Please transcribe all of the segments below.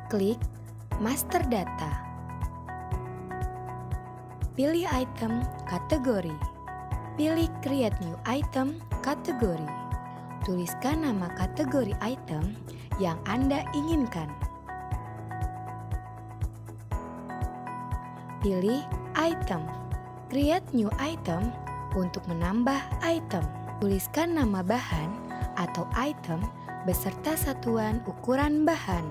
Klik Master Data. Pilih item kategori. Pilih Create New Item kategori. Tuliskan nama kategori item yang Anda inginkan. Pilih Item. Create New Item untuk menambah item. Tuliskan nama bahan atau item beserta satuan ukuran bahan.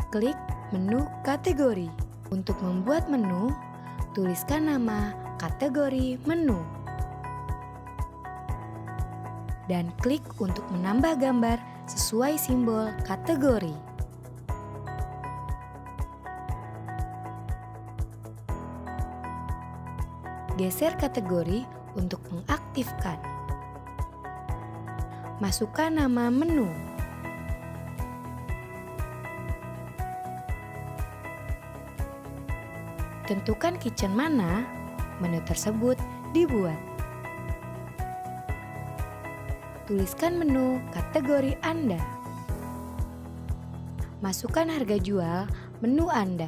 Klik menu kategori. Untuk membuat menu, tuliskan nama kategori menu. Dan klik untuk menambah gambar sesuai simbol kategori. Geser kategori untuk mengaktifkan. Masukkan nama menu. Tentukan kitchen mana menu tersebut dibuat. Tuliskan menu kategori Anda. Masukkan harga jual menu Anda.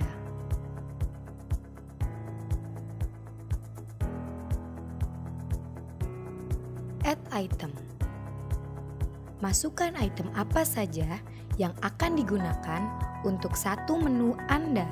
Add item. Masukkan item apa saja yang akan digunakan untuk satu menu Anda.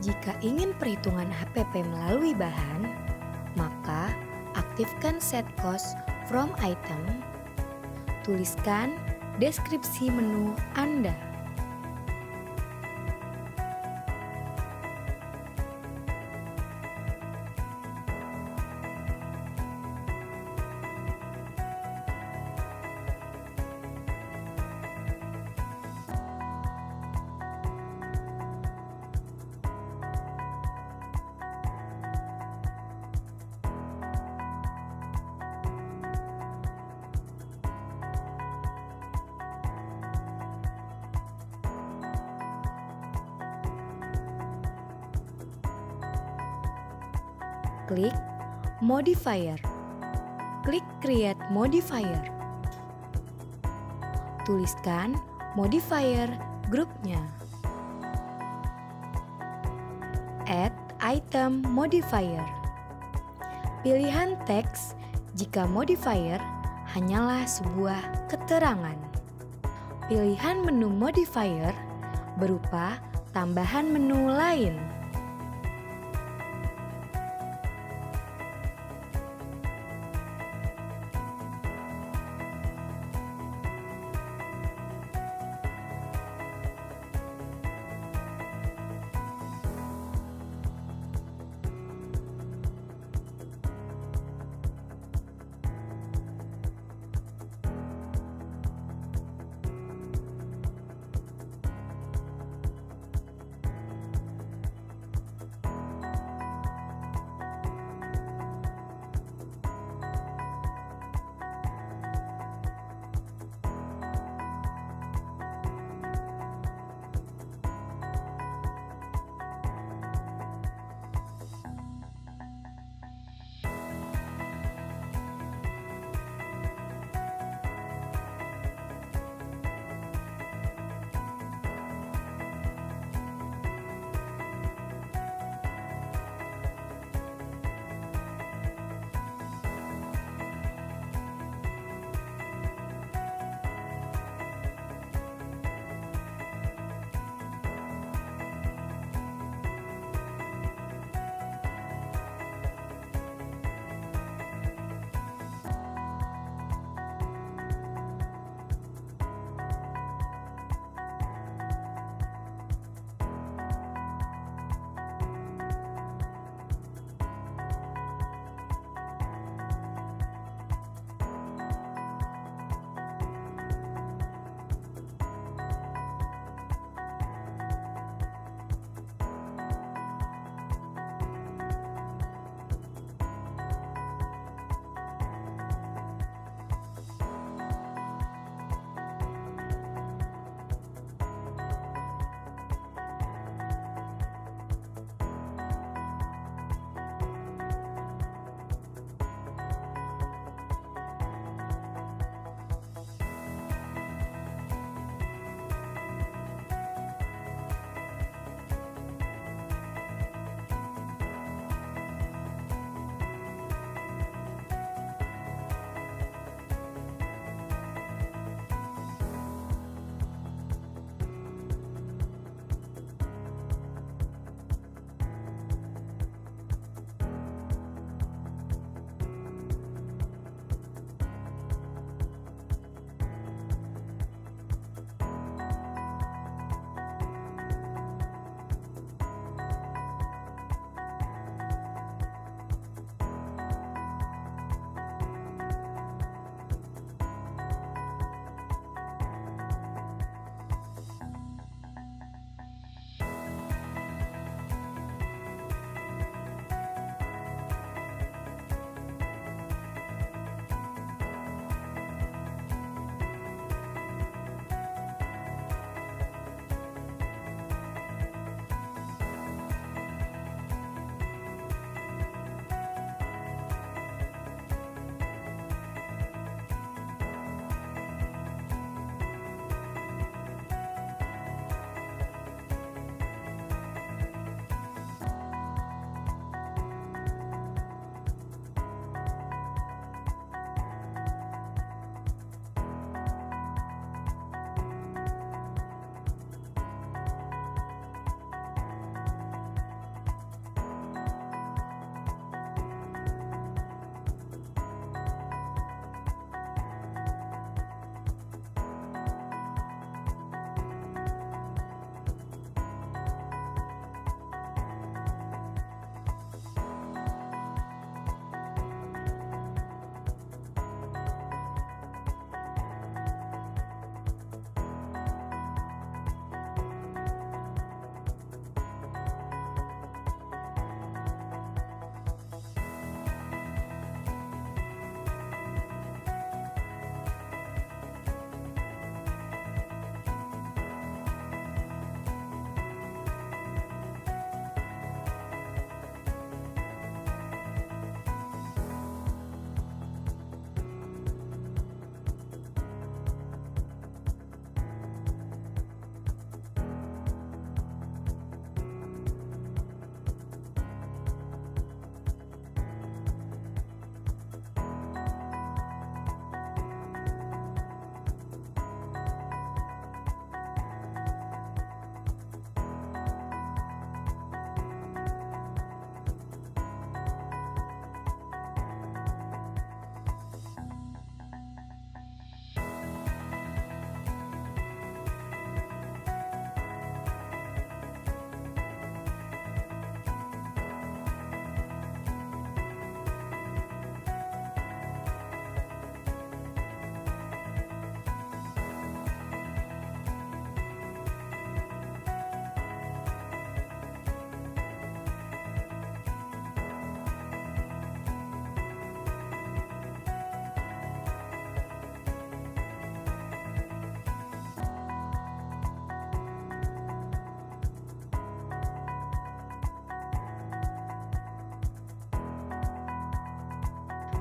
Jika ingin perhitungan HPP melalui bahan, maka aktifkan set cost from item. Tuliskan deskripsi menu Anda. Klik Modifier. Klik Create Modifier. Tuliskan modifier grupnya. Add Item Modifier. Pilihan teks jika modifier hanyalah sebuah keterangan. Pilihan menu modifier berupa tambahan menu lain.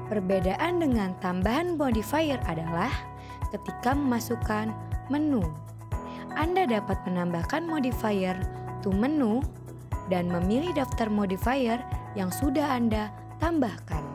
Perbedaan dengan tambahan modifier adalah ketika memasukkan menu. Anda dapat menambahkan modifier to menu dan memilih daftar modifier yang sudah Anda tambahkan.